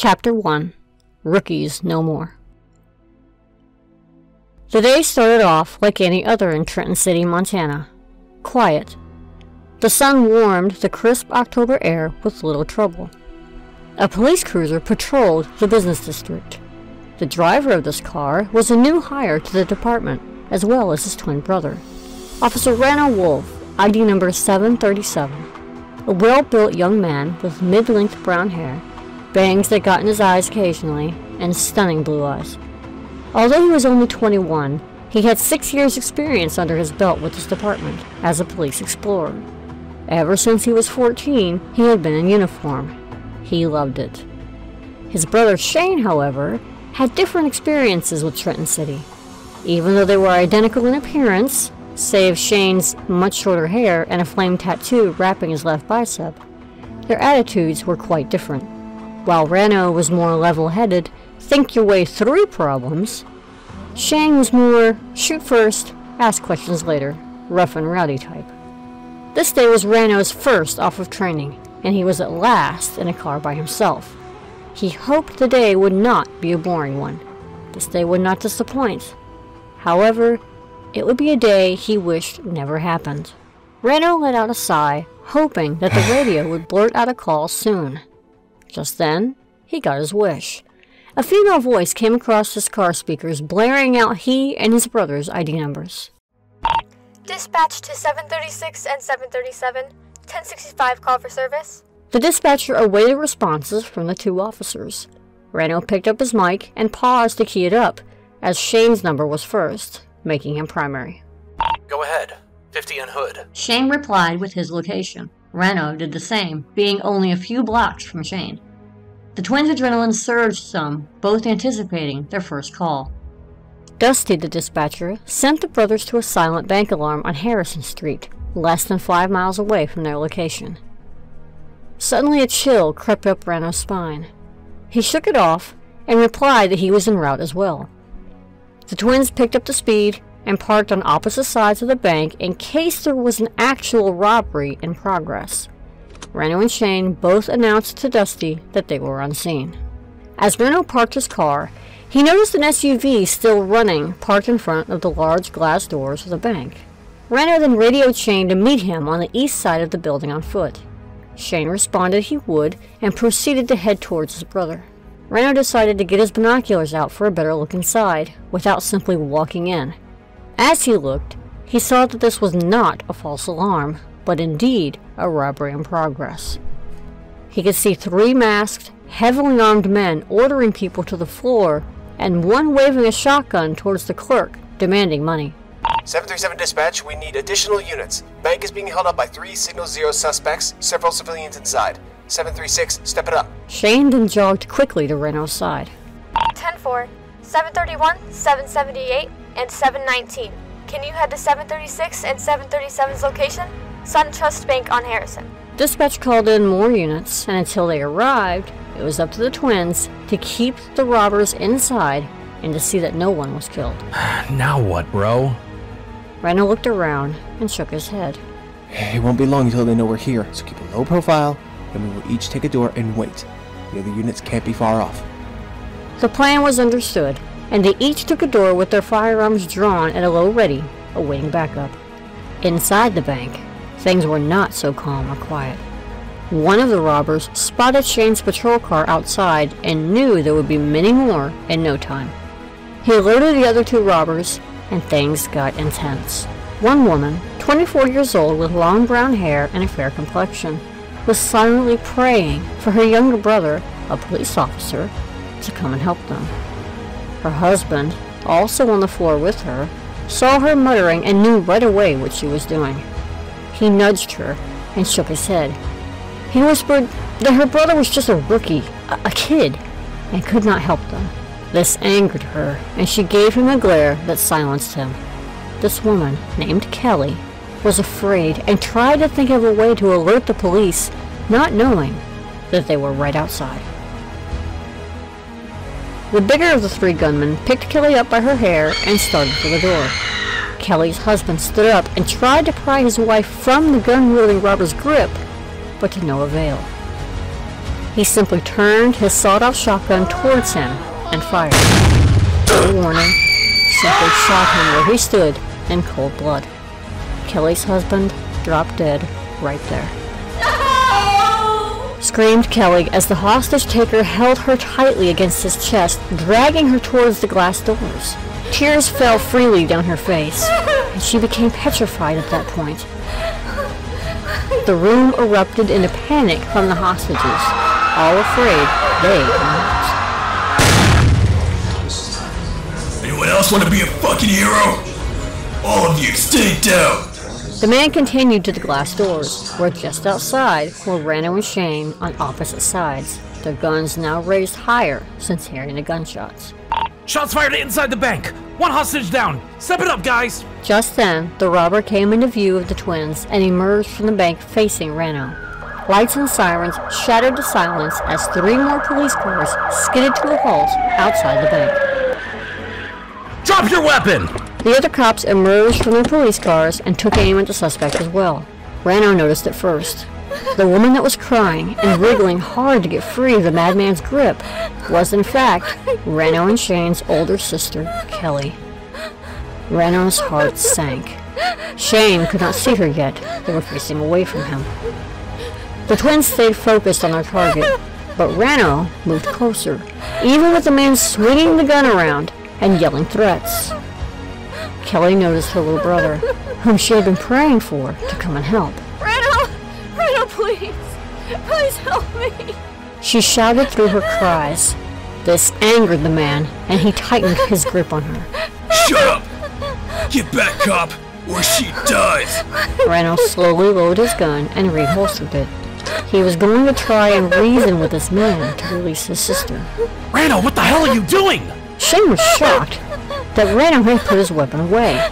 Chapter 1. Rookies No More. The day started off like any other in Trenton City, Montana. Quiet. The sun warmed the crisp October air with little trouble. A police cruiser patrolled the business district. The driver of this car was a new hire to the department, as well as his twin brother, Officer Rano Wolf, ID number 737. A well-built young man with mid-length brown hair, bangs that got in his eyes occasionally, and stunning blue eyes. Although he was only 21, he had 6 years' experience under his belt with this department as a police explorer. Ever since he was 14, he had been in uniform. He loved it. His brother Shane, however, had different experiences with Trenton City. Even though they were identical in appearance, save Shane's much shorter hair and a flame tattoo wrapping his left bicep, their attitudes were quite different. While Rano was more level-headed, think your way through problems, Shane was more shoot first, ask questions later, rough and rowdy type. This day was Rano's first off of training, and he was at last in a car by himself. He hoped the day would not be a boring one. This day would not disappoint. However, it would be a day he wished never happened. Rano let out a sigh, hoping that the radio would blurt out a call soon. Just then, he got his wish. A female voice came across his car speakers, blaring out he and his brother's ID numbers. Dispatch to 736 and 737, 1065 call for service. The dispatcher awaited responses from the two officers. Rano picked up his mic and paused to key it up, as Shane's number was first, making him primary. Go ahead. 50 and Hood. Shane replied with his location. Rano did the same, being only a few blocks from Shane. The twins' adrenaline surged some, both anticipating their first call. Dusty, the dispatcher, sent the brothers to a silent bank alarm on Harrison Street, less than 5 miles away from their location. Suddenly a chill crept up Rano's spine. He shook it off and replied that he was en route as well. The twins picked up the speed and parked on opposite sides of the bank in case there was an actual robbery in progress. Rano and Shane both announced to Dusty that they were unseen. As Rano parked his car, he noticed an SUV still running, parked in front of the large glass doors of the bank. Rano then radioed Shane to meet him on the east side of the building on foot. Shane responded he would and proceeded to head towards his brother. Rano decided to get his binoculars out for a better look inside, without simply walking in. As he looked, he saw that this was not a false alarm, but indeed a robbery in progress. He could see 3 masked, heavily armed men ordering people to the floor, and one waving a shotgun towards the clerk, demanding money. 737 dispatch, we need additional units. Bank is being held up by 3 Signal 0 suspects, several civilians inside. 736, step it up. Shane then jogged quickly to Reno's side. 10-4, 731, 778, and 719. Can you head to 736 and 737's location? SunTrust Bank on Harrison. Dispatch called in more units, and until they arrived, it was up to the twins to keep the robbers inside and to see that no one was killed. Now what, bro? Reno looked around and shook his head. It won't be long until they know we're here, so keep a low profile, and we will each take a door and wait. The other units can't be far off. The plan was understood, and they each took a door with their firearms drawn at a low ready, awaiting backup. Inside the bank, things were not so calm or quiet. One of the robbers spotted Shane's patrol car outside and knew there would be many more in no time. He alerted the other 2 robbers, and things got intense. One woman, 24 years old with long brown hair and a fair complexion, was silently praying for her younger brother, a police officer, to come and help them. Her husband, also on the floor with her, saw her muttering and knew right away what she was doing. He nudged her and shook his head. He whispered that her brother was just a rookie, a kid, and could not help them. This angered her, and she gave him a glare that silenced him. This woman, named Kelly, was afraid and tried to think of a way to alert the police, not knowing that they were right outside. The bigger of the 3 gunmen picked Kelly up by her hair and started for the door. Kelly's husband stood up and tried to pry his wife from the gun-wielding robber's grip, but to no avail. He simply turned his sawed-off shotgun towards him and fired. No warning, simply shot him where he stood in cold blood. Kelly's husband dropped dead right there. No! Screamed Kelly as the hostage-taker held her tightly against his chest, dragging her towards the glass doors. Tears fell freely down her face, and she became petrified at that point. The room erupted into panic from the hostages, all afraid they were. Anyone else want to be a fucking hero? All of you, stay down! The man continued to the glass doors, where just outside were Rano and Shane on opposite sides, their guns now raised higher since hearing the gunshots. Shots fired inside the bank! One hostage down! Step it up, guys! Just then, the robber came into view of the twins and emerged from the bank facing Rano. Lights and sirens shattered the silence as 3 more police cars skidded to a halt outside the bank. Drop your weapon! The other cops emerged from their police cars and took aim at the suspect as well. Rano noticed it first. The woman that was crying and wriggling hard to get free of the madman's grip was in fact Rano and Shane's older sister, Kelly. Rano's heart sank. Shane could not see her yet. They were facing away from him. The twins stayed focused on their target, but Rano moved closer, even with the man swinging the gun around and yelling threats. Kelly noticed her little brother, whom she had been praying for, to come and help. Rano, please! Please help me! She shouted through her cries. This angered the man, and he tightened his grip on her. Shut up! Get back, cop, or she dies! Rano slowly lowered his gun and reholstered it. He was going to try and reason with this man to release his sister. Rano, what the hell are you doing? Shane was shocked that Rano had put his weapon away.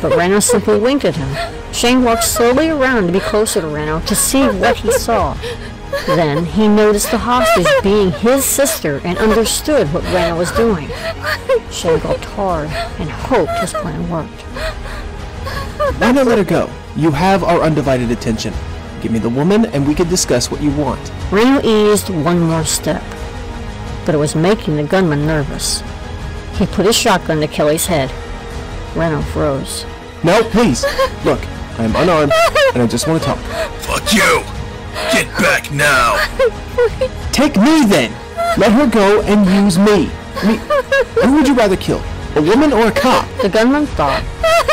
But Rano simply winked at him. Shane walked slowly around to be closer to Rano to see what he saw. Then he noticed the hostage being his sister and understood what Rano was doing. Shane gulped hard and hoped his plan worked. Why not let her go? You have our undivided attention. Give me the woman and we can discuss what you want. Rano eased one more step, but it was making the gunman nervous. He put his shotgun to Kelly's head. Rano froze. No, please. Look, I am unarmed and I just want to talk. Fuck you! Get back now! Take me then! Let her go and use me. I mean, who would you rather kill? A woman or a cop? The gunman thought.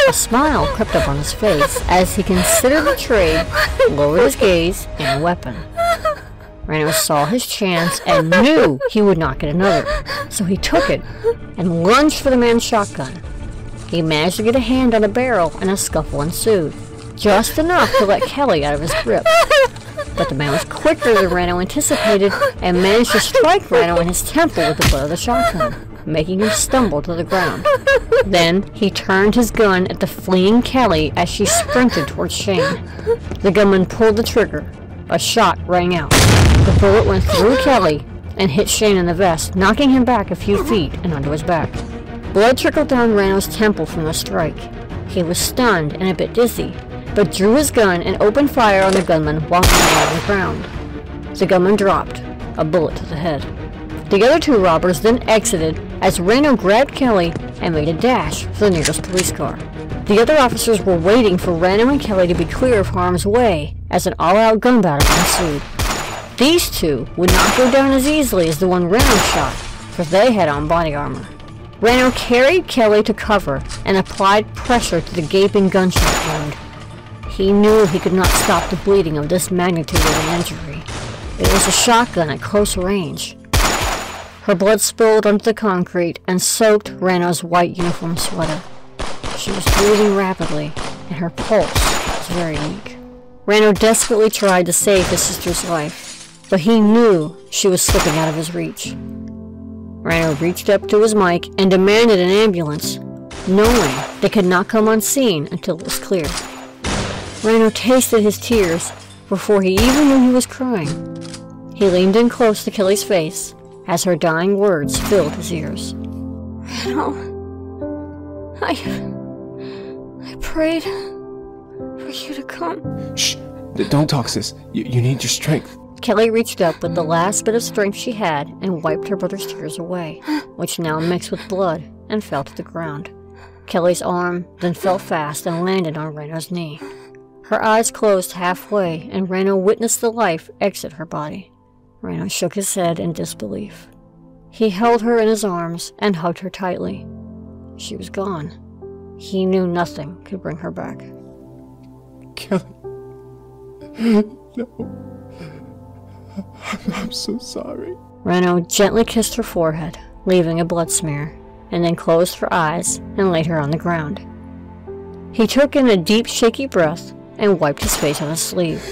A smile crept up on his face as he considered the trade, lowered his gaze, and a weapon. Rano saw his chance and knew he would not get another, so he took it and lunged for the man's shotgun. He managed to get a hand on the barrel and a scuffle ensued, just enough to let Kelly out of his grip. But the man was quicker than Rano anticipated and managed to strike Rano in his temple with the butt of the shotgun, making him stumble to the ground. Then he turned his gun at the fleeing Kelly as she sprinted towards Shane. The gunman pulled the trigger. A shot rang out. The bullet went through Kelly and hit Shane in the vest, knocking him back a few feet and onto his back. Blood trickled down Rano's temple from the strike. He was stunned and a bit dizzy, but drew his gun and opened fire on the gunman while he lay on the ground. The gunman dropped, a bullet to the head. The other 2 robbers then exited as Rano grabbed Kelly and made a dash for the nearest police car. The other officers were waiting for Rano and Kelly to be clear of harm's way as an all-out gun battle ensued. These 2 would not go down as easily as the one Rano shot, for they had on body armor. Rano carried Kelly to cover and applied pressure to the gaping gunshot wound. He knew he could not stop the bleeding of this magnitude of an injury. It was a shotgun at close range. Her blood spilled onto the concrete and soaked Rano's white uniform sweater. She was breathing rapidly, and her pulse was very weak. Rano desperately tried to save his sister's life, but he knew she was slipping out of his reach. Rano reached up to his mic and demanded an ambulance, knowing they could not come unseen until it was clear. Rano tasted his tears before he even knew he was crying. He leaned in close to Kelly's face as her dying words filled his ears. Rano, I prayed for you to come. Shh! Don't talk, sis. You need your strength. Kelly reached up with the last bit of strength she had and wiped her brother's tears away, which now mixed with blood and fell to the ground. Kelly's arm then fell fast and landed on Rano's knee. Her eyes closed halfway, and Rano witnessed the life exit her body. Rano shook his head in disbelief. He held her in his arms and hugged her tightly. She was gone. He knew nothing could bring her back. Kelly. No. I'm so sorry. Rano gently kissed her forehead, leaving a blood smear, and then closed her eyes and laid her on the ground. He took in a deep, shaky breath and wiped his face on his sleeve.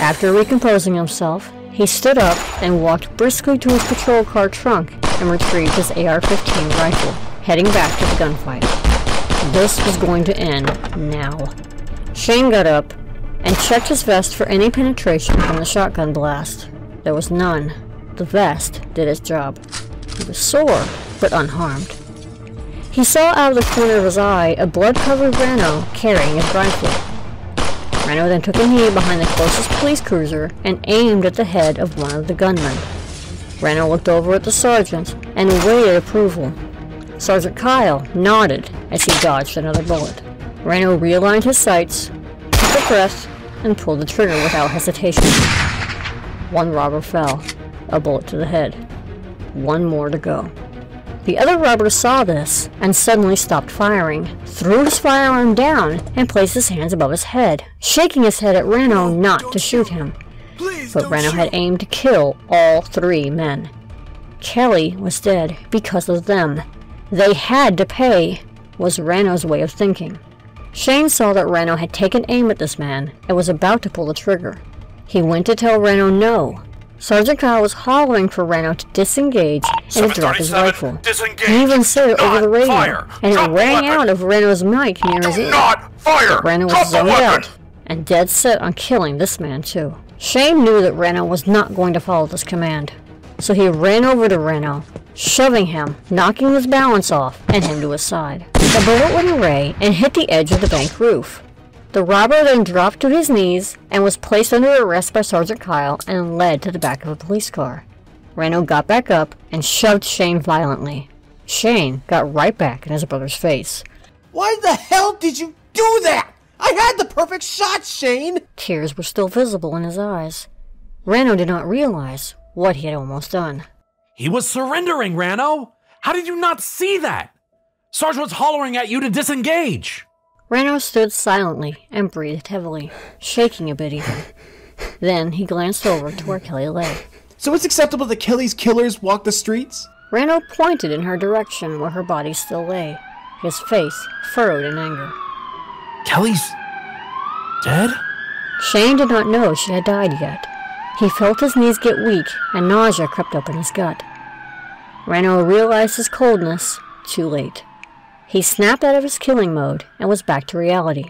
After recomposing himself, he stood up and walked briskly to his patrol car trunk and retrieved his AR-15 rifle, heading back to the gunfight. This was going to end now. Shane got up and checked his vest for any penetration from the shotgun blast. There was none. The vest did its job. He was sore, but unharmed. He saw out of the corner of his eye a blood-covered Rano carrying his rifle. Rano then took a knee behind the closest police cruiser and aimed at the head of one of the gunmen. Rano looked over at the sergeant and waited approval. Sergeant Kyle nodded as he dodged another bullet. Rano realigned his sights, took a breath, and pulled the trigger without hesitation. One robber fell, a bullet to the head. One more to go. The other robber saw this and suddenly stopped firing, threw his firearm down, and placed his hands above his head, shaking his head at Rano not to shoot him. But Rano had aimed to kill all three men. Kelly was dead because of them. They had to pay, was Rano's way of thinking. Shane saw that Rano had taken aim at this man and was about to pull the trigger. He went to tell Rano no. Sergeant Kyle was hollering for Rano to disengage and to drop his rifle. He even said it over the radio, and it rang out of Rano's mic near his ear. But Rano was zoned out, and dead set on killing this man too. Shane knew that Rano was not going to follow this command, so he ran over to Rano, shoving him, knocking his balance off, and him to his side. The bullet went away and hit the edge of the bank roof. The robber then dropped to his knees and was placed under arrest by Sergeant Kyle and led to the back of a police car. Rano got back up and shoved Shane violently. Shane got right back in his brother's face. Why the hell did you do that? I had the perfect shot, Shane! Tears were still visible in his eyes. Rano did not realize what he had almost done. He was surrendering, Rano! How did you not see that? Sarge was hollering at you to disengage! Rano stood silently and breathed heavily, shaking a bit even. Then he glanced over to where Kelly lay. So it's acceptable that Kelly's killers walk the streets? Rano pointed in her direction where her body still lay, his face furrowed in anger. Kelly's dead? Shane did not know she had died yet. He felt his knees get weak and nausea crept up in his gut. Rano realized his coldness too late. He snapped out of his killing mode and was back to reality.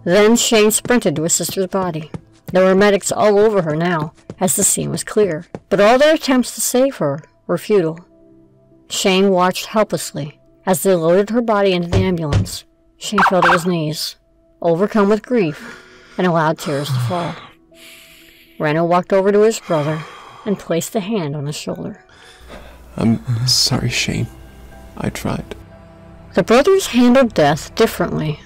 Then Shane sprinted to his sister's body. There were medics all over her now, as the scene was clear, but all their attempts to save her were futile. Shane watched helplessly as they loaded her body into the ambulance. Shane fell to his knees, overcome with grief, and allowed tears to fall. Rano walked over to his brother and placed a hand on his shoulder. I'm sorry, Shane. I tried. The brothers handled death differently.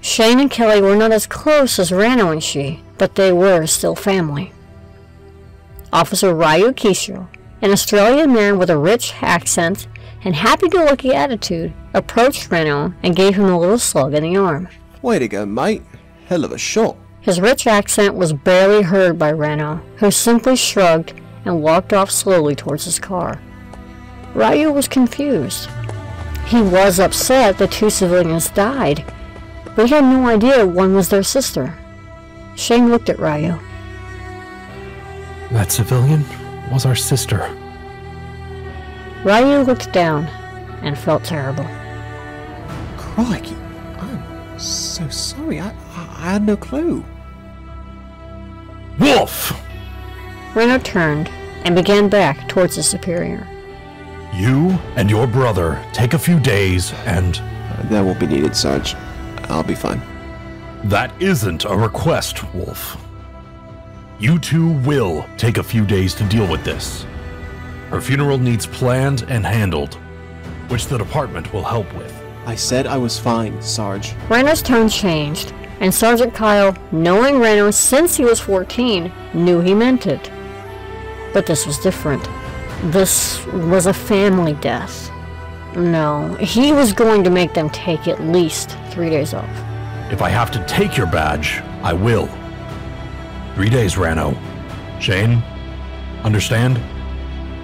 Shane and Kelly were not as close as Rano and she, but they were still family. Officer Ryu Kisho, an Australian man with a rich accent and happy-go-lucky attitude, approached Rano and gave him a little slug in the arm. Way to go, mate. Hell of a shot. His rich accent was barely heard by Rano, who simply shrugged and walked off slowly towards his car. Ryu was confused. He was upset that two civilians died, but he had no idea one was their sister. Shane looked at Ryu. That civilian was our sister. Ryu looked down and felt terrible. Crikey. I'm so sorry. I had no clue. Wolf! Rano turned and began back towards his superior. You and your brother take a few days and... That won't be needed, Sarge. I'll be fine. That isn't a request, Wolf. You two will take a few days to deal with this. Her funeral needs planned and handled, which the department will help with. I said I was fine, Sarge. Rano's tone changed, and Sergeant Kyle, knowing Rano since he was 14, knew he meant it. But this was different. This was a family death. No, he was going to make them take at least 3 days off. If I have to take your badge, I will. 3 days, Rano. Shane, understand?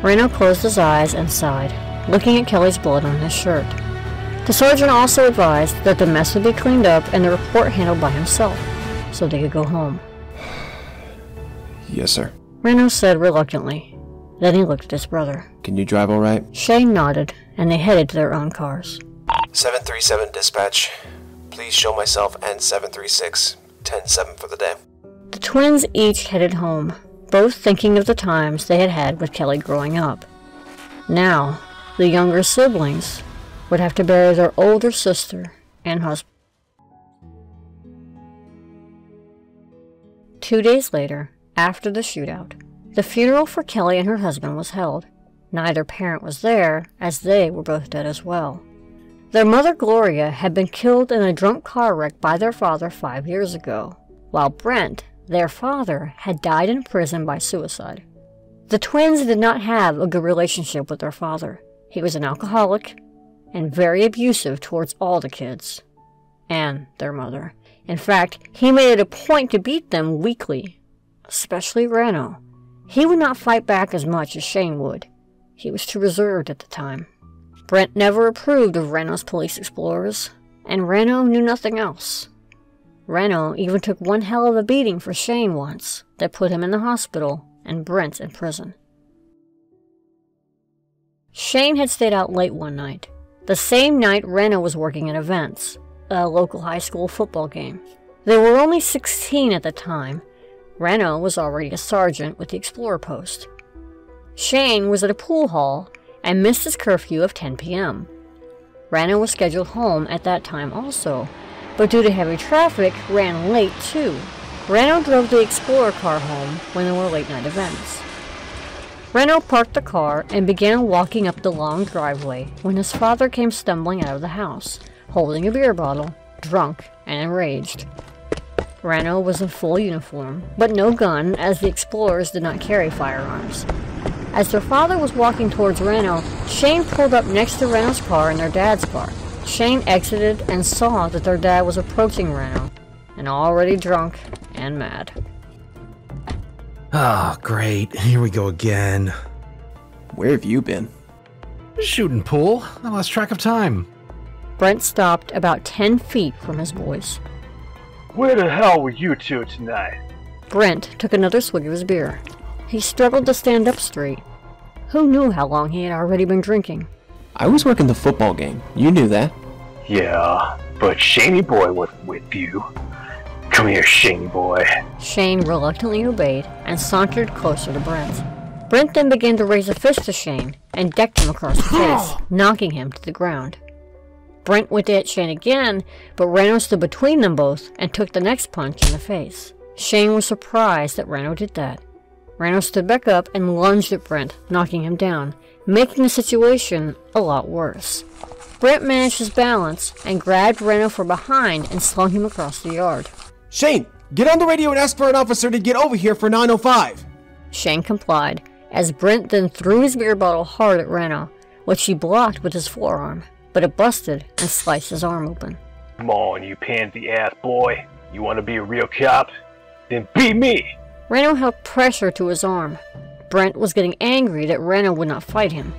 Rano closed his eyes and sighed, looking at Kelly's blood on his shirt. The sergeant also advised that the mess would be cleaned up and the report handled by himself, so they could go home. Yes, sir. Rano said reluctantly. Then he looked at his brother. Can you drive all right? Shane nodded, and they headed to their own cars. 737 dispatch. Please show myself and 736. 10-7 for the day. The twins each headed home, both thinking of the times they had had with Kelly growing up. Now, the younger siblings would have to bury their older sister and husband. 2 days later, after the shootout, the funeral for Kelly and her husband was held. Neither parent was there, as they were both dead as well. Their mother, Gloria, had been killed in a drunk car wreck by their father 5 years ago, while Brent, their father, had died in prison by suicide. The twins did not have a good relationship with their father. He was an alcoholic and very abusive towards all the kids, and their mother. In fact, he made it a point to beat them weekly, especially Rano. He would not fight back as much as Shane would. He was too reserved at the time. Brent never approved of Rano's police explorers, and Rano knew nothing else. Rano even took one hell of a beating for Shane once that put him in the hospital and Brent in prison. Shane had stayed out late one night, the same night Rano was working at events, a local high school football game. They were only 16 at the time. Rano was already a sergeant with the Explorer Post. Shane was at a pool hall and missed his curfew of 10 p.m. Rano was scheduled home at that time also, but due to heavy traffic, ran late too. Rano drove the Explorer car home when there were late-night events. Rano parked the car and began walking up the long driveway when his father came stumbling out of the house, holding a beer bottle, drunk and enraged. Rano was in full uniform, but no gun, as the Explorers did not carry firearms. As their father was walking towards Rano, Shane pulled up next to Rano's car and their dad's car. Shane exited and saw that their dad was approaching Rano, and already drunk and mad. Ah, great. Here we go again. Where have you been? Shooting pool. I lost track of time. Brent stopped about 10 feet from his boys. Where the hell were you two tonight? Brent took another swig of his beer. He struggled to stand up straight. Who knew how long he had already been drinking? I was working the football game. You knew that. Yeah, but Shaney boy was with you. Come here, Shaney boy. Shane reluctantly obeyed and sauntered closer to Brent. Brent then began to raise a fist to Shane and decked him across the face, knocking him to the ground. Brent went to hit Shane again, but Rano stood between them both and took the next punch in the face. Shane was surprised that Rano did that. Rano stood back up and lunged at Brent, knocking him down, making the situation a lot worse. Brent managed his balance and grabbed Rano from behind and slung him across the yard. Shane, get on the radio and ask for an officer to get over here for 905. Shane complied, as Brent then threw his beer bottle hard at Rano, which he blocked with his forearm, but it busted and sliced his arm open. Come on, you pansy-ass boy. You want to be a real cop? Then beat me! Rano held pressure to his arm. Brent was getting angry that Rano would not fight him.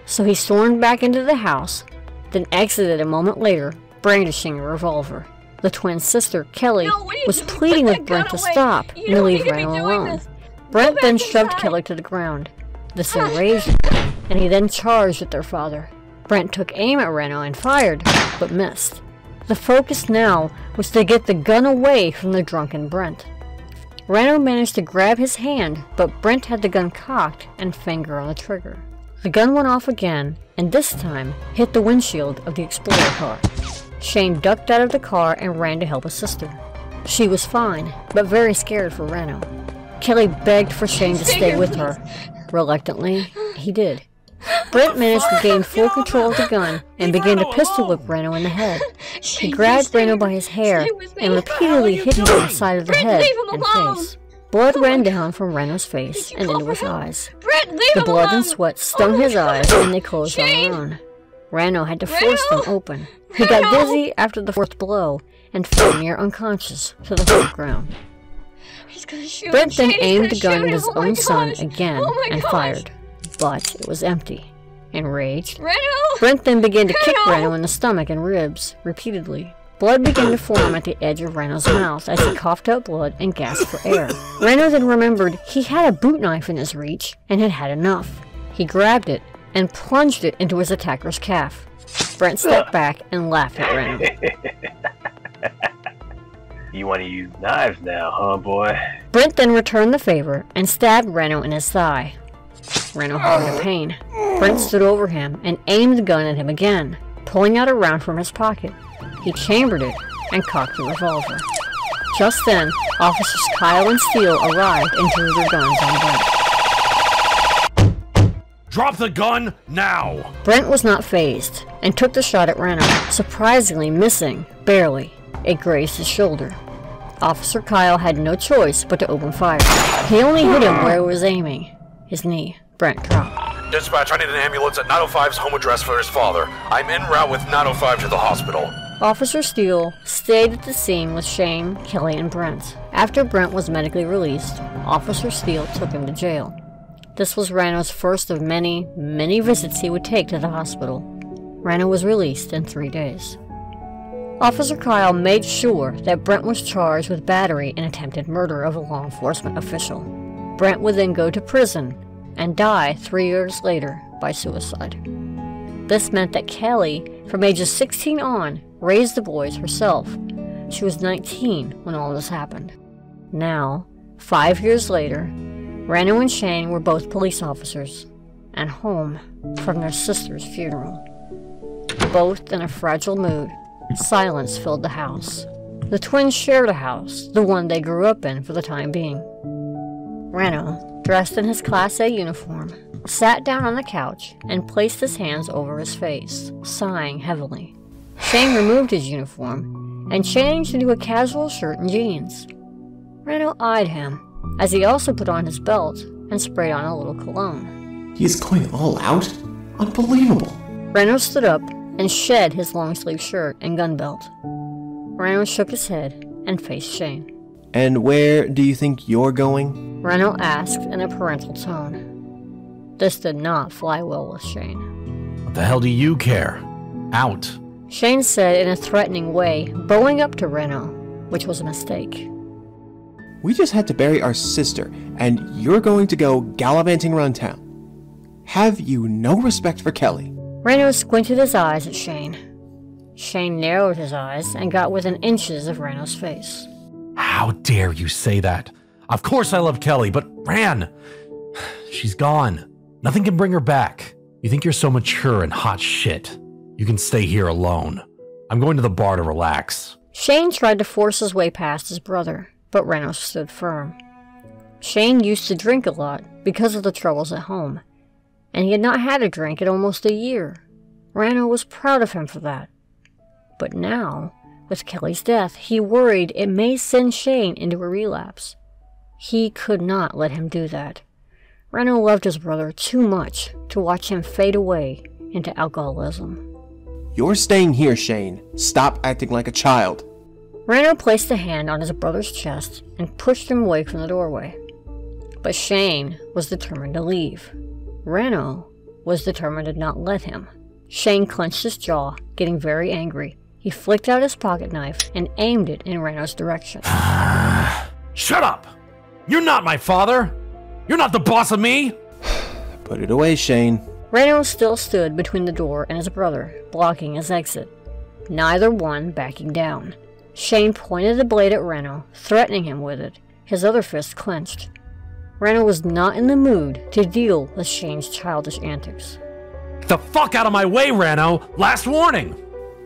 So he stormed back into the house, then exited a moment later, brandishing a revolver. The twin sister, Kelly, was pleading with Brent to stop and to leave Rano alone. Brent then shoved Kelly to the ground. This enraged him, and he then charged at their father. Brent took aim at Rano and fired, but missed. The focus now was to get the gun away from the drunken Brent. Rano managed to grab his hand, but Brent had the gun cocked and finger on the trigger. The gun went off again, and this time hit the windshield of the Explorer car. Shane ducked out of the car and ran to help his sister. She was fine, but very scared for Rano. Kelly begged for Shane to stay with her. Reluctantly, he did. Brent managed to gain full control of the gun and began to pistol whip Rano in the head. He grabbed Rano by his hair and repeatedly hit him on the side of the head and face. Blood ran down from Rano's face and into his eyes. The blood and sweat stung his eyes and they closed on their own. Rano had to force them open. He got dizzy after the fourth blow and fell near unconscious to the ground. Brent then aimed the gun at his own son again and fired, but it was empty. Enraged, Brent then began to kick Rano in the stomach and ribs repeatedly. Blood began to form at the edge of Rano's mouth as he coughed out blood and gasped for air. Rano then remembered he had a boot knife in his reach and had had enough. He grabbed it and plunged it into his attacker's calf. Brent stepped back and laughed at Rano. You want to use knives now, huh, boy? Brent then returned the favor and stabbed Rano in his thigh. Rano howled in pain. Brent stood over him and aimed the gun at him again, pulling out a round from his pocket. He chambered it and cocked the revolver. Just then, Officers Kyle and Steele arrived and drew their guns on Brent. Drop the gun now! Brent was not fazed and took the shot at Rano, surprisingly missing, barely. It grazed his shoulder. Officer Kyle had no choice but to open fire. He only hit him where he was aiming. His knee. Brent dropped. Dispatch, I need an ambulance at 905's home address for his father. I'm en route with 905 to the hospital. Officer Steele stayed at the scene with Shane, Kelly, and Brent. After Brent was medically released, Officer Steele took him to jail. This was Rano's first of many, many visits he would take to the hospital. Rano was released in 3 days. Officer Kyle made sure that Brent was charged with battery and attempted murder of a law enforcement official. Brent would then go to prison and die 3 years later by suicide. This meant that Kelly, from ages 16 on, raised the boys herself. She was 19 when all this happened. Now, 5 years later, Rano and Shane were both police officers and home from their sister's funeral. Both in a fragile mood, silence filled the house. The twins shared a house, the one they grew up in for the time being. Rano, dressed in his Class A uniform, sat down on the couch and placed his hands over his face, sighing heavily. Shane removed his uniform and changed into a casual shirt and jeans. Rano eyed him as he also put on his belt and sprayed on a little cologne. He is going all out? Unbelievable. Rano stood up and shed his long-sleeve shirt and gun belt. Rano shook his head and faced Shane. And where do you think you're going? Rano asked in a parental tone. This did not fly well with Shane. What the hell do you care? Out. Shane said in a threatening way, bowing up to Rano, which was a mistake. We just had to bury our sister, and you're going to go gallivanting around town. Have you no respect for Kelly? Rano squinted his eyes at Shane. Shane narrowed his eyes and got within inches of Rano's face. How dare you say that? Of course I love Kelly, but Ran, she's gone. Nothing can bring her back. You think you're so mature and hot shit. You can stay here alone. I'm going to the bar to relax. Shane tried to force his way past his brother, but Rano stood firm. Shane used to drink a lot because of the troubles at home, and he had not had a drink in almost a year. Rano was proud of him for that. But now, with Kelly's death, he worried it may send Shane into a relapse. He could not let him do that. Rano loved his brother too much to watch him fade away into alcoholism. You're staying here, Shane. Stop acting like a child. Rano placed a hand on his brother's chest and pushed him away from the doorway. But Shane was determined to leave. Rano was determined to not let him. Shane clenched his jaw, getting very angry. He flicked out his pocket knife and aimed it in Rano's direction. Shut up! You're not my father! You're not the boss of me! Put it away, Shane. Rano still stood between the door and his brother, blocking his exit. Neither one backing down. Shane pointed the blade at Rano, threatening him with it, his other fist clenched. Rano was not in the mood to deal with Shane's childish antics. Get the fuck out of my way, Rano! Last warning!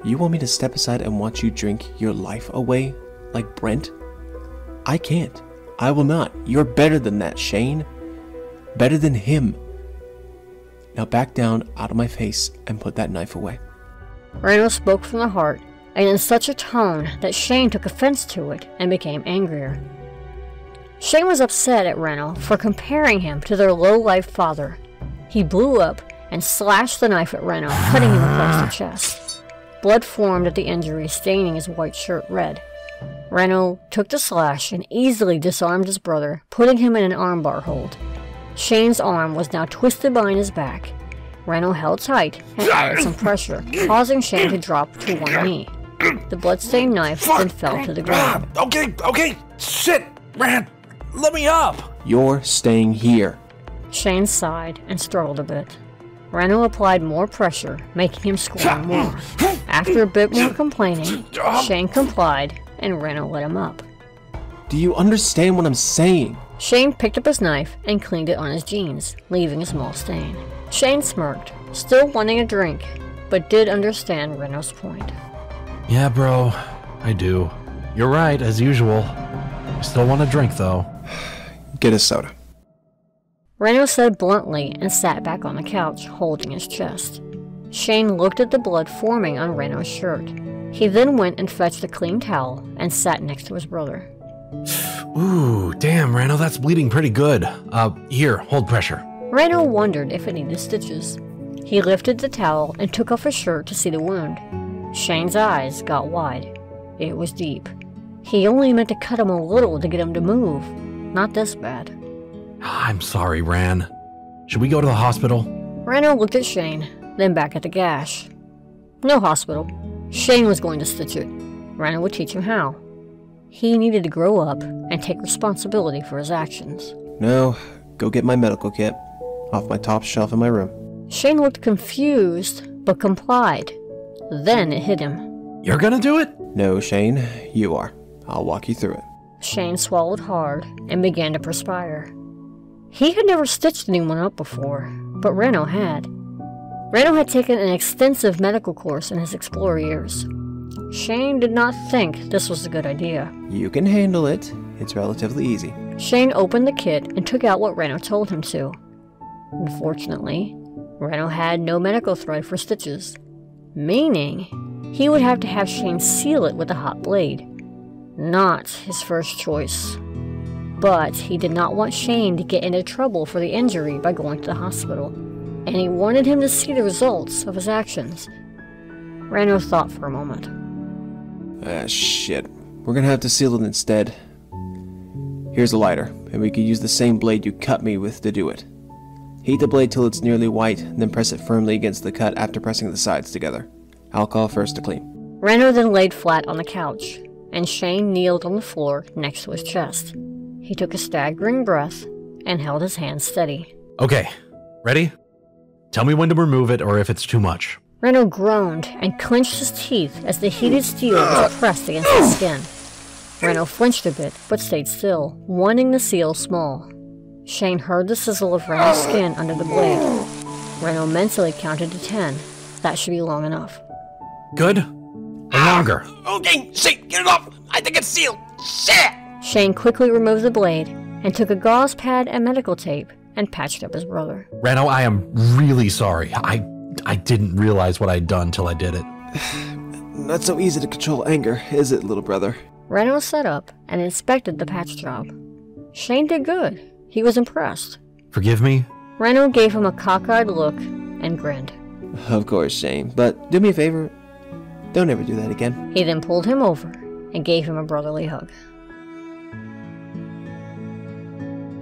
You want me to step aside and watch you drink your life away, like Brent? I can't. I will not. You're better than that, Shane. Better than him. Now back down out of my face and put that knife away. Rano spoke from the heart, and in such a tone that Shane took offense to it and became angrier. Shane was upset at Rano for comparing him to their low-life father. He blew up and slashed the knife at Rano, cutting him across the chest. Blood formed at the injury, staining his white shirt red. Rano took the slash and easily disarmed his brother, putting him in an armbar hold. Shane's arm was now twisted behind his back. Rano held tight and added some pressure, causing Shane to drop to one knee. The bloodstained knife then fell to the ground. Okay, shit, Ran, let me up. You're staying here. Shane sighed and struggled a bit. Rano applied more pressure, making him squirm more. After a bit more complaining, Shane complied and Rano let him up. Do you understand what I'm saying? Shane picked up his knife and cleaned it on his jeans, leaving a small stain. Shane smirked, still wanting a drink, but did understand Reno's point. Yeah, bro, I do. You're right, as usual. I still want a drink, though. Get a soda. Rano said bluntly and sat back on the couch, holding his chest. Shane looked at the blood forming on Reno's shirt. He then went and fetched a clean towel and sat next to his brother. Ooh, damn, Rano, that's bleeding pretty good. Here, hold pressure. Rano wondered if it needed stitches. He lifted the towel and took off his shirt to see the wound. Shane's eyes got wide. It was deep. He only meant to cut him a little to get him to move. Not this bad. I'm sorry, Ran. Should we go to the hospital? Rano looked at Shane, then back at the gash. No hospital. Shane was going to stitch it. Rano would teach him how. He needed to grow up and take responsibility for his actions. No, go get my medical kit off my top shelf in my room. Shane looked confused, but complied. Then it hit him. You're gonna do it? No, Shane, you are. I'll walk you through it. Shane swallowed hard and began to perspire. He had never stitched anyone up before, but Rano had. Rano had taken an extensive medical course in his explorer years. Shane did not think this was a good idea. You can handle it. It's relatively easy. Shane opened the kit and took out what Rano told him to. Unfortunately, Rano had no medical thread for stitches, meaning he would have to have Shane seal it with a hot blade. Not his first choice. But he did not want Shane to get into trouble for the injury by going to the hospital, and he wanted him to see the results of his actions. Rano thought for a moment. Shit. We're gonna have to seal it instead. Here's a lighter, and we could use the same blade you cut me with to do it. Heat the blade till it's nearly white, then press it firmly against the cut after pressing the sides together. Alcohol first to clean. Rano then laid flat on the couch, and Shane kneeled on the floor next to his chest. He took a staggering breath and held his hands steady. Okay, ready? Tell me when to remove it or if it's too much. Rano groaned and clenched his teeth as the heated steel was pressed against his skin. Rano flinched a bit, but stayed still, wanting the seal small. Shane heard the sizzle of Rano's skin under the blade. Rano mentally counted to 10. That should be long enough. Good? Or longer? Okay, Shane, get it off! I think it's sealed! Shit! Shane quickly removed the blade and took a gauze pad and medical tape and patched up his brother. Rano, I am really sorry. I didn't realize what I'd done till I did it. Not so easy to control anger, is it, little brother? Rano sat up and inspected the patch job. Shane did good. He was impressed. Forgive me? Rano gave him a cockeyed look and grinned. Of course, Shane, but do me a favor. Don't ever do that again. He then pulled him over and gave him a brotherly hug.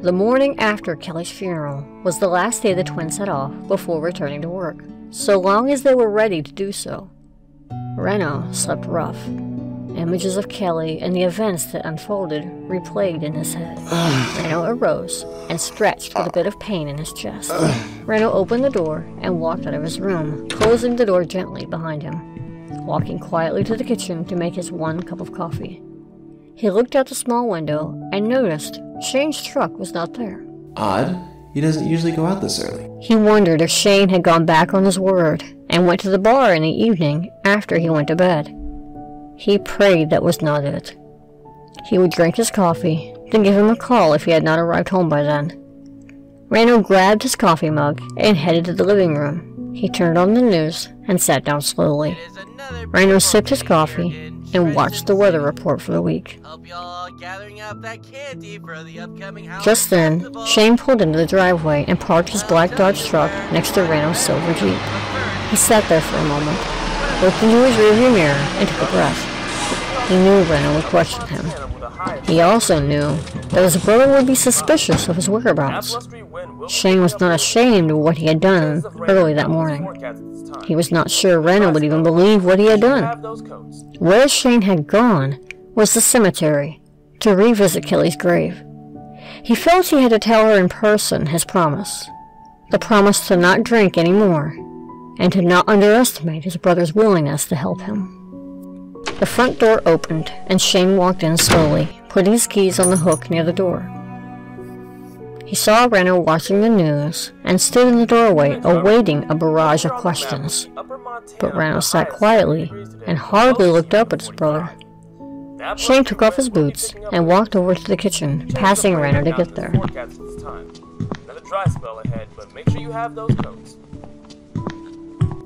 The morning after Kelly's funeral was the last day the twins set off before returning to work, so long as they were ready to do so. Rano slept rough. Images of Kelly and the events that unfolded replayed in his head. Rano arose and stretched with a bit of pain in his chest. Rano opened the door and walked out of his room, closing the door gently behind him, walking quietly to the kitchen to make his 1 cup of coffee. He looked out the small window and noticed Shane's truck was not there. Odd. He doesn't usually go out this early. He wondered if Shane had gone back on his word and went to the bar in the evening after he went to bed. He prayed that was not it. He would drink his coffee, then give him a call if he had not arrived home by then. Rano grabbed his coffee mug and headed to the living room. He turned on the news and sat down slowly. Rano sipped his coffee and watched the weather report for the week. Just then, Shane pulled into the driveway and parked his black Dodge truck next to Rano's silver Jeep. He sat there for a moment, looked into his rearview mirror, and took a breath. He knew Rano would question him. He also knew that his brother would be suspicious of his whereabouts. Shane was not ashamed of what he had done early that morning. He was not sure Rano would even believe what he had done. Where Shane had gone was the cemetery, to revisit Kelly's grave. He felt he had to tell her in person his promise. The promise to not drink anymore, and to not underestimate his brother's willingness to help him. The front door opened, and Shane walked in slowly, putting his keys on the hook near the door. He saw Rano watching the news, and stood in the doorway awaiting a barrage of questions. But Rano sat quietly, and hardly looked up at his brother. Shane took off his boots, and walked over to the kitchen, passing Rano to get there.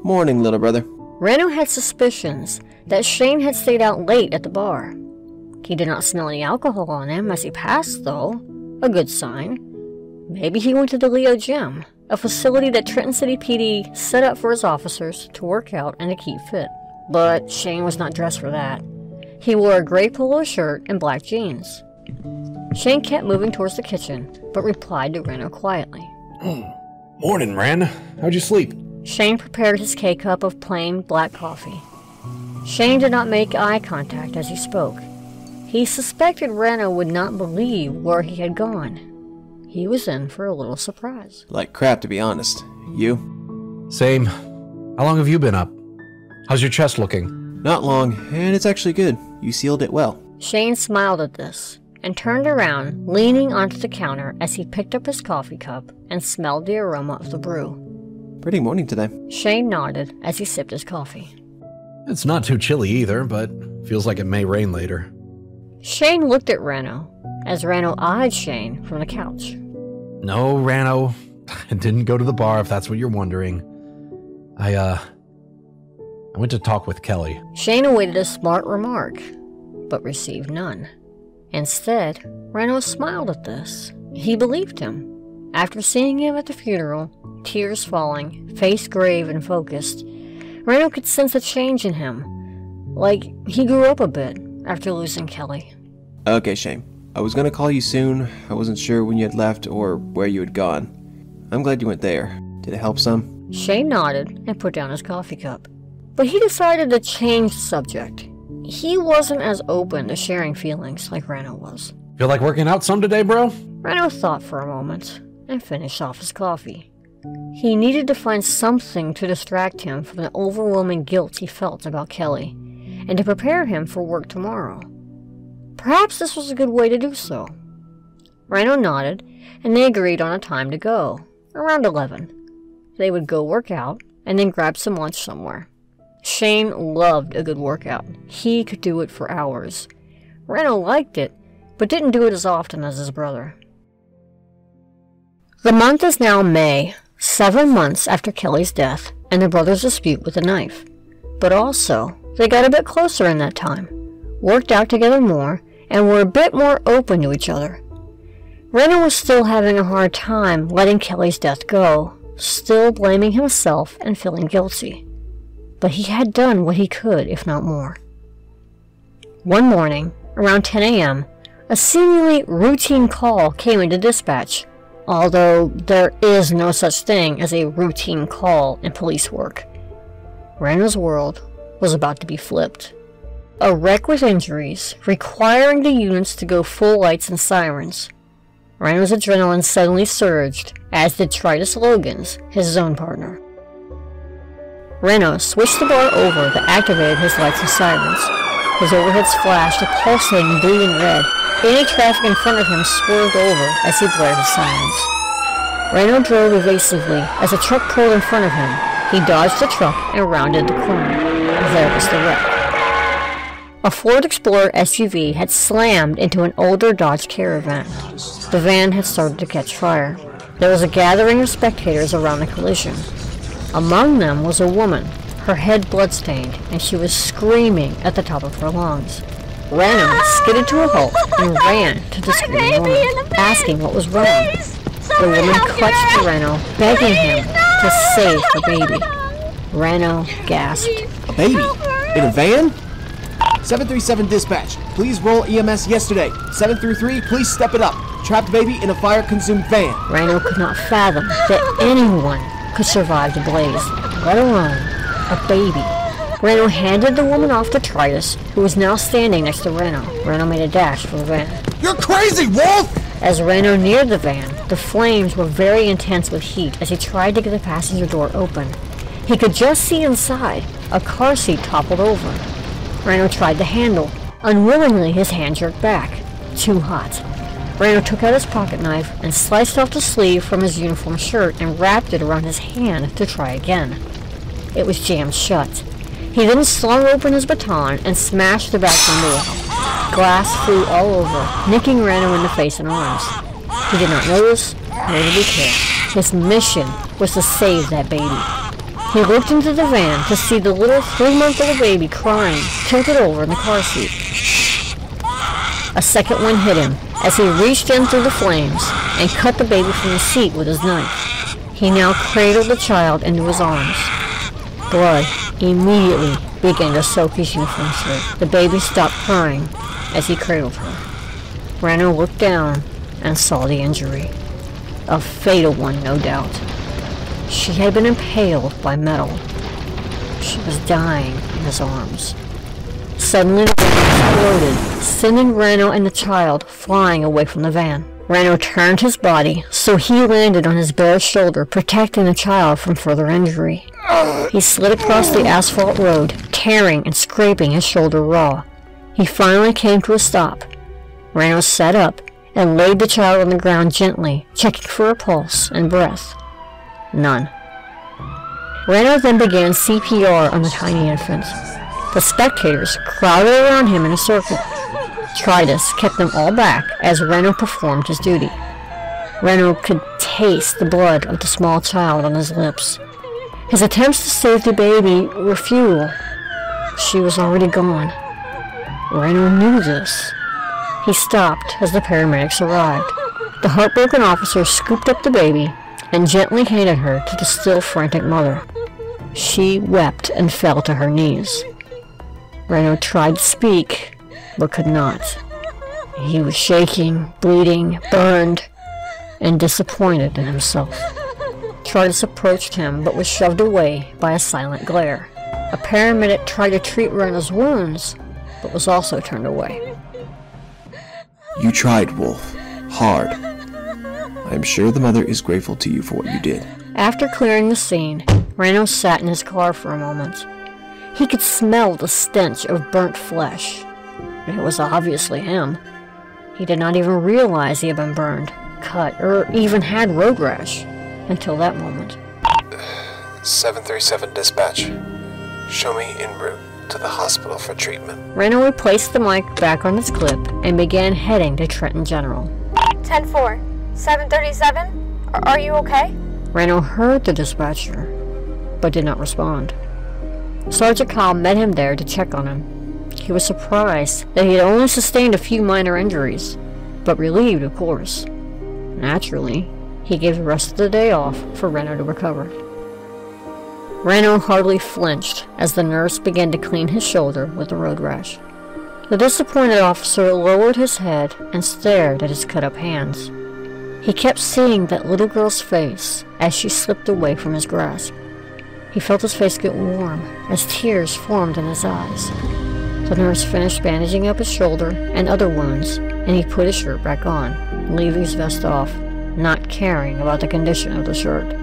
Morning, little brother. Rano had suspicions that Shane had stayed out late at the bar. He did not smell any alcohol on him as he passed, though. A good sign. Maybe he went to the Leo Gym, a facility that Trenton City PD set up for his officers to work out and to keep fit. But Shane was not dressed for that. He wore a gray polo shirt and black jeans. Shane kept moving towards the kitchen, but replied to Rano quietly. Morning, Ran. How'd you sleep? Shane prepared his K-cup of plain black coffee. Shane did not make eye contact as he spoke. He suspected Rano would not believe where he had gone. He was in for a little surprise. Like crap, to be honest. You? Same. How long have you been up? How's your chest looking? Not long, and it's actually good. You sealed it well. Shane smiled at this, and turned around, leaning onto the counter as he picked up his coffee cup and smelled the aroma of the brew. Pretty morning today. Shane nodded as he sipped his coffee. It's not too chilly either, but feels like it may rain later. Shane looked at Rano, as Rano eyed Shane from the couch. No, Rano. I didn't go to the bar, if that's what you're wondering. I went to talk with Kelly. Shane awaited a smart remark, but received none. Instead, Rano smiled at this. He believed him. After seeing him at the funeral, tears falling, face grave and focused, Rano could sense a change in him. Like he grew up a bit after losing Kelly. Okay, Shane. I was gonna call you soon. I wasn't sure when you had left or where you had gone. I'm glad you went there. Did it help some? Shane nodded and put down his coffee cup. But he decided to change the subject. He wasn't as open to sharing feelings like Rano was. Feel like working out some today, bro? Rano thought for a moment and finished off his coffee. He needed to find something to distract him from the overwhelming guilt he felt about Kelly, and to prepare him for work tomorrow. Perhaps this was a good way to do so. Rano nodded, and they agreed on a time to go, around 11. They would go work out, and then grab some lunch somewhere. Shane loved a good workout. He could do it for hours. Rano liked it, but didn't do it as often as his brother. The month is now May, 7 months after Kelly's death and the brothers' dispute with the knife. But also, they got a bit closer in that time, worked out together more, and were a bit more open to each other. Rano was still having a hard time letting Kelly's death go, still blaming himself and feeling guilty. But he had done what he could, if not more. One morning, around 10 a.m., a seemingly routine call came into dispatch, although there is no such thing as a routine call in police work. Rano's world was about to be flipped. A wreck with injuries, requiring the units to go full lights and sirens. Rano's adrenaline suddenly surged, as did Trydis Logan's, his zone partner. Rano switched the bar over that activated his lights and sirens. His overheads flashed a pulsating blue and red. Any traffic in front of him swerved over as he blared his sirens. Rano drove evasively as a truck pulled in front of him. He dodged the truck and rounded the corner. There was the wreck. A Ford Explorer SUV had slammed into an older Dodge Caravan. The van had started to catch fire. There was a gathering of spectators around the collision. Among them was a woman, her head bloodstained, and she was screaming at the top of her lungs. Rano skidded to a halt and ran to the screaming woman, asking what was wrong. The woman clutched to Rano, begging him to save the baby. Rano gasped. A baby? In a van? 737 dispatch. Please roll EMS yesterday. 733, please step it up. Trapped baby in a fire-consumed van. Rano could not fathom that anyone could survive the blaze, let alone a baby. Rano handed the woman off to Trydis, who was now standing next to Rano. Rano made a dash for the van. You're crazy, Wolf! As Rano neared the van, the flames were very intense with heat as he tried to get the passenger door open. He could just see inside. A car seat toppled over. Rano tried the handle. Unwillingly, his hand jerked back. Too hot. Rano took out his pocket knife and sliced off the sleeve from his uniform shirt and wrapped it around his hand to try again. It was jammed shut. He then slung open his baton and smashed the back window. Glass flew all over, nicking Rano in the face and arms. He did not notice, nor did he care. His mission was to save that baby. He looked into the van to see the little 3-month-old baby crying, tilted over in the car seat. A second one hit him as he reached in through the flames and cut the baby from the seat with his knife. He now cradled the child into his arms. Blood immediately began to soak his uniform shirt. The baby stopped crying as he cradled her. Rano looked down and saw the injury. A fatal one, no doubt. She had been impaled by metal. She was dying in his arms. Suddenly the van exploded, sending Rano and the child flying away from the van. Rano turned his body so he landed on his bare shoulder, protecting the child from further injury. He slid across the asphalt road, tearing and scraping his shoulder raw. He finally came to a stop. Rano sat up and laid the child on the ground gently, checking for a pulse and breath. None. Rano then began CPR on the tiny infant. The spectators crowded around him in a circle. Trydis kept them all back as Rano performed his duty. Rano could taste the blood of the small child on his lips. His attempts to save the baby were futile. She was already gone. Rano knew this. He stopped as the paramedics arrived. The heartbroken officer scooped up the baby and gently handed her to the still frantic mother. She wept and fell to her knees. Rano tried to speak, but could not. He was shaking, bleeding, burned, and disappointed in himself. Trydis approached him, but was shoved away by a silent glare. A paramedic tried to treat Rano's wounds, but was also turned away. You tried, Wolf. Hard. I am sure the mother is grateful to you for what you did. After clearing the scene, Rano sat in his car for a moment. He could smell the stench of burnt flesh. It was obviously him. He did not even realize he had been burned, cut, or even had road rash until that moment. 737 dispatch. Show me en route to the hospital for treatment. Rano replaced the mic back on its clip and began heading to Trenton General. 10-4. 737? Are you okay? Rano heard the dispatcher, but did not respond. Sergeant Kyle met him there to check on him. He was surprised that he had only sustained a few minor injuries, but relieved, of course. Naturally, he gave the rest of the day off for Rano to recover. Rano hardly flinched as the nurse began to clean his shoulder with the road rash. The disappointed officer lowered his head and stared at his cut-up hands. He kept seeing that little girl's face as she slipped away from his grasp. He felt his face get warm as tears formed in his eyes. The nurse finished bandaging up his shoulder and other wounds, and he put his shirt back on, leaving his vest off, not caring about the condition of the shirt.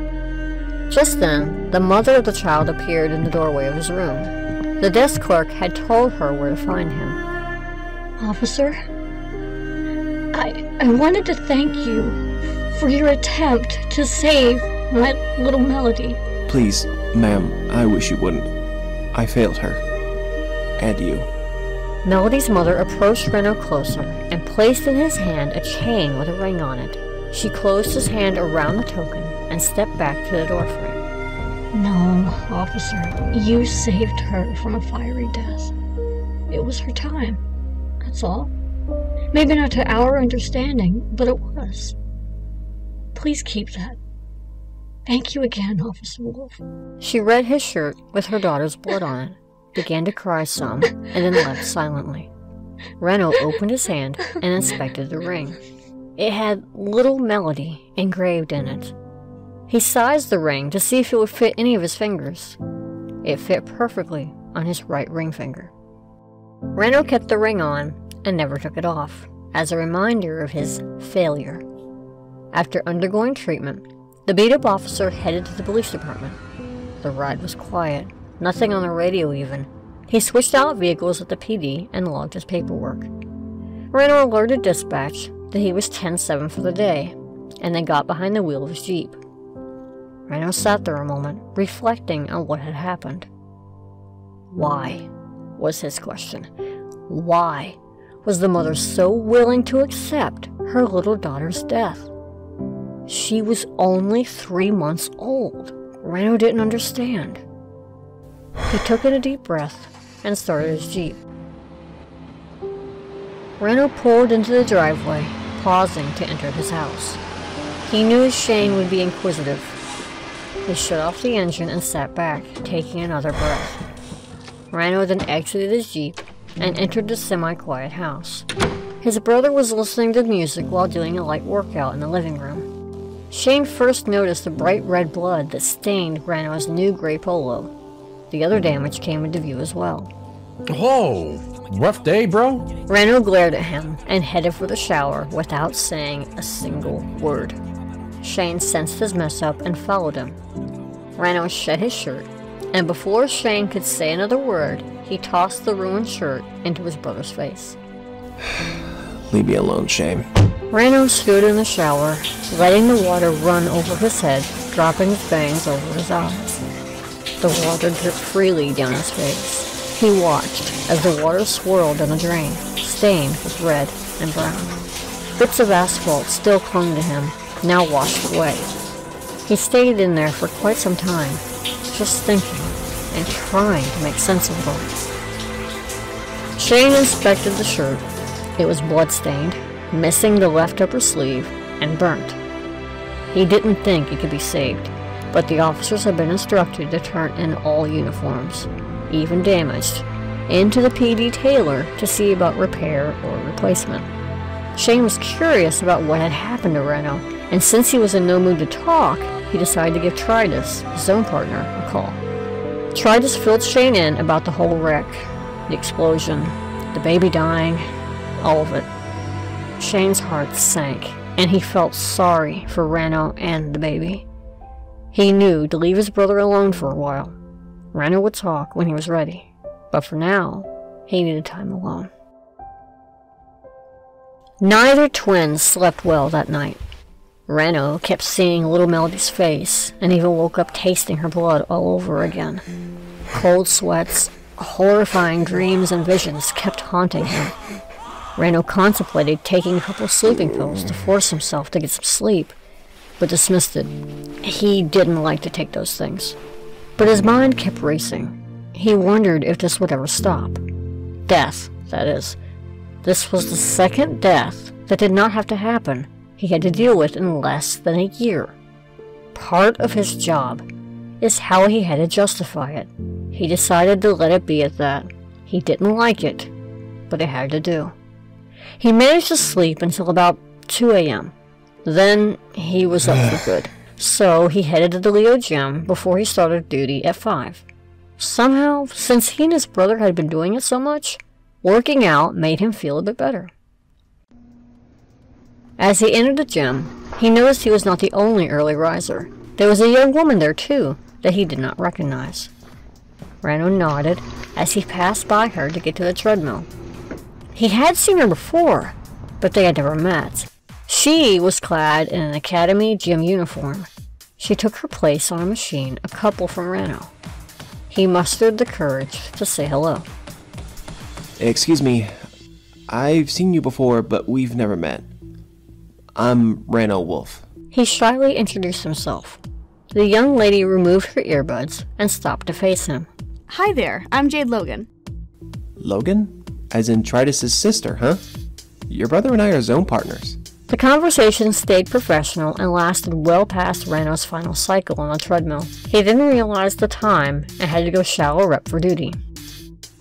Just then, the mother of the child appeared in the doorway of his room. The desk clerk had told her where to find him. Officer, I wanted to thank you for your attempt to save my little Melody. Please, ma'am, I wish you wouldn't. I failed her. And you. Melody's mother approached Rano closer and placed in his hand a chain with a ring on it. She closed his hand around the token and stepped back to the doorframe. No, officer, you saved her from a fiery death. It was her time, that's all. Maybe not to our understanding, but it was. Please keep that. Thank you again, Officer Wolf. She read his shirt with her daughter's blood on it, began to cry some, and then left silently. Rano opened his hand and inspected the ring. It had little Melody engraved in it. He sized the ring to see if it would fit any of his fingers. It fit perfectly on his right ring finger. Rano kept the ring on and never took it off, as a reminder of his failure. After undergoing treatment, the beat-up officer headed to the police department. The ride was quiet, nothing on the radio even. He switched out vehicles at the PD and logged his paperwork. Rano alerted dispatch that he was 10-7 for the day, and then got behind the wheel of his Jeep. Rano sat there a moment, reflecting on what had happened. Why? Was his question. Why was the mother so willing to accept her little daughter's death? She was only 3 months old. Rano didn't understand. He took in a deep breath and started his Jeep. Rano pulled into the driveway, pausing to enter his house. He knew Shane would be inquisitive. He shut off the engine and sat back, taking another breath. Rano then exited his Jeep and entered the semi-quiet house. His brother was listening to music while doing a light workout in the living room. Shane first noticed the bright red blood that stained Rano's new gray polo. The other damage came into view as well. Whoa! Rough day, bro? Rano glared at him and headed for the shower without saying a single word. Shane sensed his mess up and followed him. Rano shed his shirt, and before Shane could say another word, he tossed the ruined shirt into his brother's face. Leave me alone, Shane. Rano stood in the shower, letting the water run over his head, dropping his bangs over his eyes. The water dripped freely down his face. He watched as the water swirled down the drain, stained with red and brown. Bits of asphalt still clung to him, now washed away. He stayed in there for quite some time, just thinking and trying to make sense of it all. Shane inspected the shirt. It was blood-stained, missing the left upper sleeve, and burnt. He didn't think it could be saved, but the officers had been instructed to turn in all uniforms, even damaged, into the PD tailor to see about repair or replacement. Shane was curious about what had happened to Rano, and since he was in no mood to talk, he decided to give Trydis, his own partner, a call. Trydis filled Shane in about the whole wreck, the explosion, the baby dying, all of it. Shane's heart sank, and he felt sorry for Rano and the baby. He knew to leave his brother alone for a while. Rano would talk when he was ready, but for now, he needed time alone. Neither twin slept well that night. Rano kept seeing little Melody's face, and even woke up tasting her blood all over again. Cold sweats, horrifying dreams and visions kept haunting him. Rano contemplated taking a couple sleeping pills to force himself to get some sleep, but dismissed it. He didn't like to take those things. But his mind kept racing. He wondered if this would ever stop. Death, that is. This was the second death that did not have to happen he had to deal with in less than a year. Part of his job is how he had to justify it. He decided to let it be at that. He didn't like it, but it had to do. He managed to sleep until about 2 a.m. Then he was up for good, so he headed to the Leo gym before he started duty at 5. Somehow, since he and his brother had been doing it so much, working out made him feel a bit better. As he entered the gym, he noticed he was not the only early riser. There was a young woman there too that he did not recognize. Rano nodded as he passed by her to get to the treadmill. He had seen her before, but they had never met. She was clad in an academy gym uniform. She took her place on a machine a couple from Rano. He mustered the courage to say hello. Excuse me, I've seen you before, but we've never met. I'm Rano Wolf. He shyly introduced himself. The young lady removed her earbuds and stopped to face him. Hi there, I'm Jade Logan. Logan? As in Trydis' sister, huh? Your brother and I are zone partners. The conversation stayed professional and lasted well past Rano's final cycle on the treadmill. He then realized the time and had to go shower up for duty.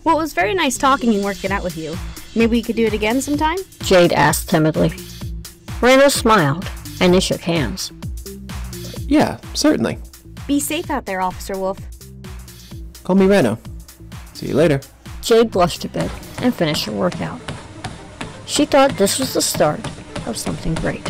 Well, it was very nice talking and working out with you. Maybe we could do it again sometime? Jade asked timidly. Rano smiled, and they shook hands. Yeah, certainly. Be safe out there, Officer Wolf. Call me Rano. See you later. Jade blushed a bit and finished her workout. She thought this was the start of something great.